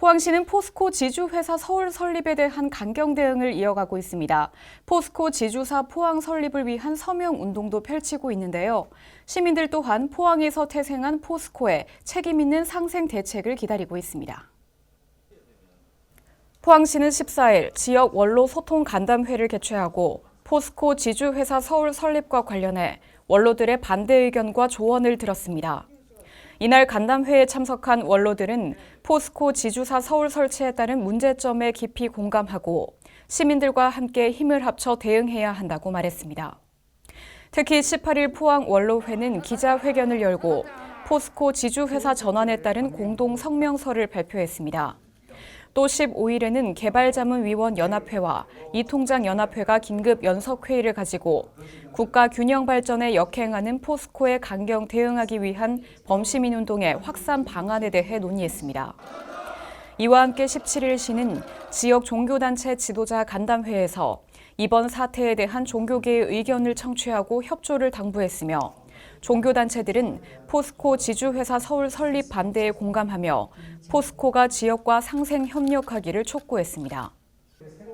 포항시는 포스코 지주회사 서울 설립에 대한 강경 대응을 이어가고 있습니다. 포스코 지주사 포항 설립을 위한 서명 운동도 펼치고 있는데요. 시민들 또한 포항에서 태생한 포스코의 책임 있는 상생 대책을 기다리고 있습니다. 포항시는 14일 지역 원로 소통 간담회를 개최하고 포스코 지주회사 서울 설립과 관련해 원로들의 반대 의견과 조언을 들었습니다. 이날 간담회에 참석한 원로들은 포스코 지주사 서울 설치에 따른 문제점에 깊이 공감하고 시민들과 함께 힘을 합쳐 대응해야 한다고 말했습니다. 특히 18일 포항 원로회는 기자회견을 열고 포스코 지주회사 전환에 따른 공동 성명서를 발표했습니다. 또 15일에는 개발자문위원연합회와 이통장연합회가 긴급 연석회의를 가지고 국가 균형 발전에 역행하는 포스코에 강경 대응하기 위한 범시민운동의 확산 방안에 대해 논의했습니다. 이와 함께 17일 시는 지역 종교단체 지도자 간담회에서 이번 사태에 대한 종교계의 의견을 청취하고 협조를 당부했으며 종교단체들은 포스코 지주회사 서울 설립 반대에 공감하며 포스코가 지역과 상생 협력하기를 촉구했습니다.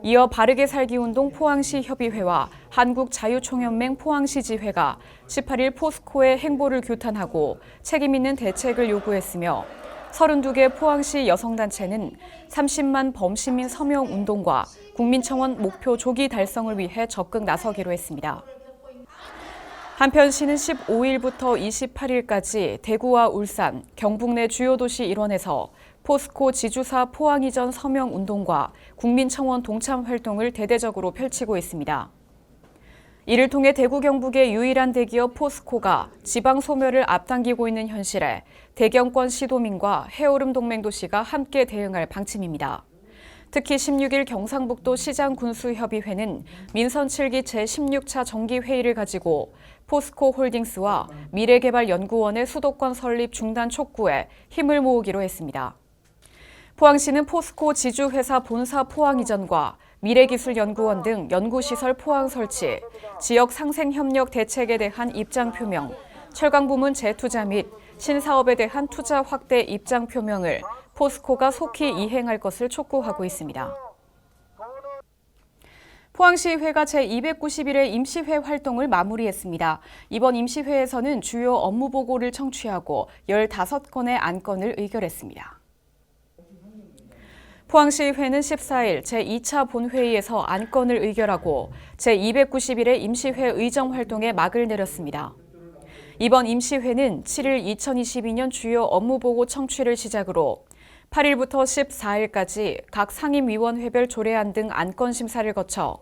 이어 바르게 살기 운동 포항시 협의회와 한국자유총연맹 포항시 지회가 18일 포스코의 행보를 규탄하고 책임 있는 대책을 요구했으며 32개 포항시 여성단체는 30만 범시민 서명 운동과 국민청원 목표 조기 달성을 위해 적극 나서기로 했습니다. 한편 시는 15일부터 28일까지 대구와 울산, 경북 내 주요 도시 일원에서 포스코 지주사 포항 이전 서명 운동과 국민청원 동참 활동을 대대적으로 펼치고 있습니다. 이를 통해 대구 경북의 유일한 대기업 포스코가 지방 소멸을 앞당기고 있는 현실에 대경권 시도민과 해오름 동맹 도시가 함께 대응할 방침입니다. 특히 16일 경상북도 시장군수협의회는 민선 7기 제16차 정기회의를 가지고 포스코 홀딩스와 미래개발연구원의 수도권 설립 중단 촉구에 힘을 모으기로 했습니다. 포항시는 포스코 지주회사 본사 포항 이전과 미래기술연구원 등 연구시설 포항 설치, 지역 상생협력 대책에 대한 입장 표명, 철강부문 재투자 및 신사업에 대한 투자 확대 입장 표명을 포스코가 속히 이행할 것을 촉구하고 있습니다. 포항시의회가 제291회 임시회 활동을 마무리했습니다. 이번 임시회에서는 주요 업무 보고를 청취하고 15건의 안건을 의결했습니다. 포항시의회는 14일 제2차 본회의에서 안건을 의결하고 제291회 임시회 의정 활동에 막을 내렸습니다. 이번 임시회는 7일 2022년 주요 업무보고 청취를 시작으로 8일부터 14일까지 각 상임위원회별 조례안 등 안건 심사를 거쳐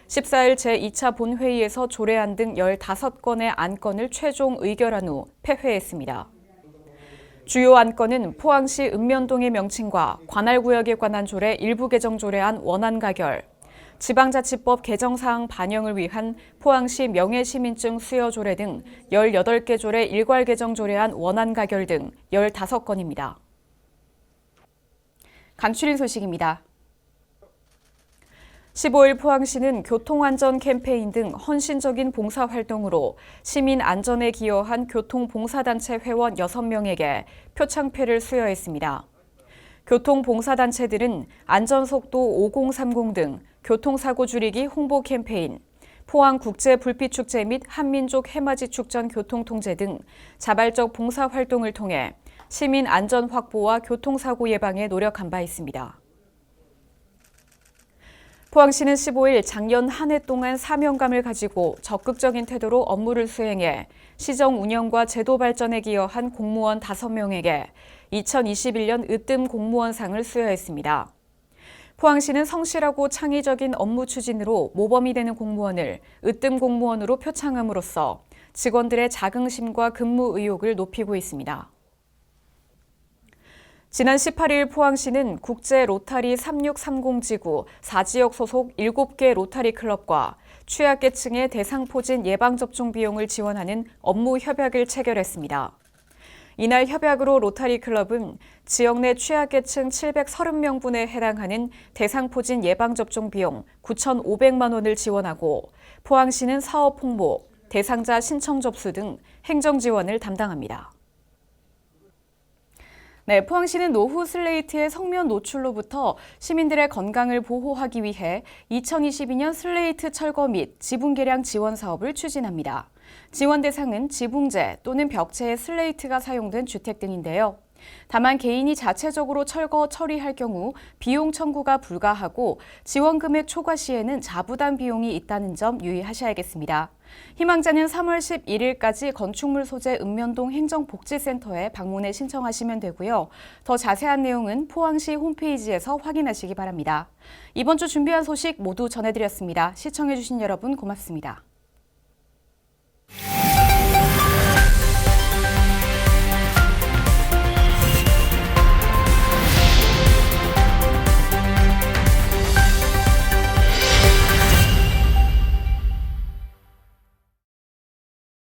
14일 제2차 본회의에서 조례안 등 15건의 안건을 최종 의결한 후 폐회했습니다. 주요 안건은 포항시 읍면동의 명칭과 관할구역에 관한 조례 일부 개정 조례안 원안 가결, 지방자치법 개정사항 반영을 위한 포항시 명예시민증 수여 조례 등 18개 조례 일괄 개정 조례안 원안 가결 등 15건입니다. 강추린 소식입니다. 15일 포항시는 교통안전 캠페인 등 헌신적인 봉사활동으로 시민 안전에 기여한 교통봉사단체 회원 6명에게 표창패를 수여했습니다. 교통봉사단체들은 안전속도 5030 등 교통사고 줄이기 홍보 캠페인, 포항국제불빛축제 및 한민족 해맞이 축전 교통통제 등 자발적 봉사활동을 통해 시민 안전 확보와 교통사고 예방에 노력한 바 있습니다. 포항시는 15일 작년 한 해 동안 사명감을 가지고 적극적인 태도로 업무를 수행해 시정 운영과 제도 발전에 기여한 공무원 5명에게 2021년 으뜸 공무원상을 수여했습니다. 포항시는 성실하고 창의적인 업무 추진으로 모범이 되는 공무원을 으뜸 공무원으로 표창함으로써 직원들의 자긍심과 근무 의욕을 높이고 있습니다. 지난 18일 포항시는 국제 로타리 3630지구 4지역 소속 7개 로타리 클럽과 취약계층의 대상포진 예방접종 비용을 지원하는 업무 협약을 체결했습니다. 이날 협약으로 로타리 클럽은 지역 내 취약계층 730명분에 해당하는 대상포진 예방접종 비용 9,500만 원을 지원하고 포항시는 사업 홍보, 대상자 신청 접수 등 행정 지원을 담당합니다. 네, 포항시는 노후 슬레이트의 성면 노출로부터 시민들의 건강을 보호하기 위해 2022년 슬레이트 철거 및 지붕 개량 지원 사업을 추진합니다. 지원 대상은 지붕재 또는 벽체의 슬레이트가 사용된 주택 등인데요. 다만 개인이 자체적으로 철거 처리할 경우 비용 청구가 불가하고 지원 금액 초과 시에는 자부담 비용이 있다는 점 유의하셔야겠습니다. 희망자는 3월 11일까지 건축물 소재 읍면동 행정복지센터에 방문해 신청하시면 되고요. 더 자세한 내용은 포항시 홈페이지에서 확인하시기 바랍니다. 이번 주 준비한 소식 모두 전해드렸습니다. 시청해주신 여러분 고맙습니다.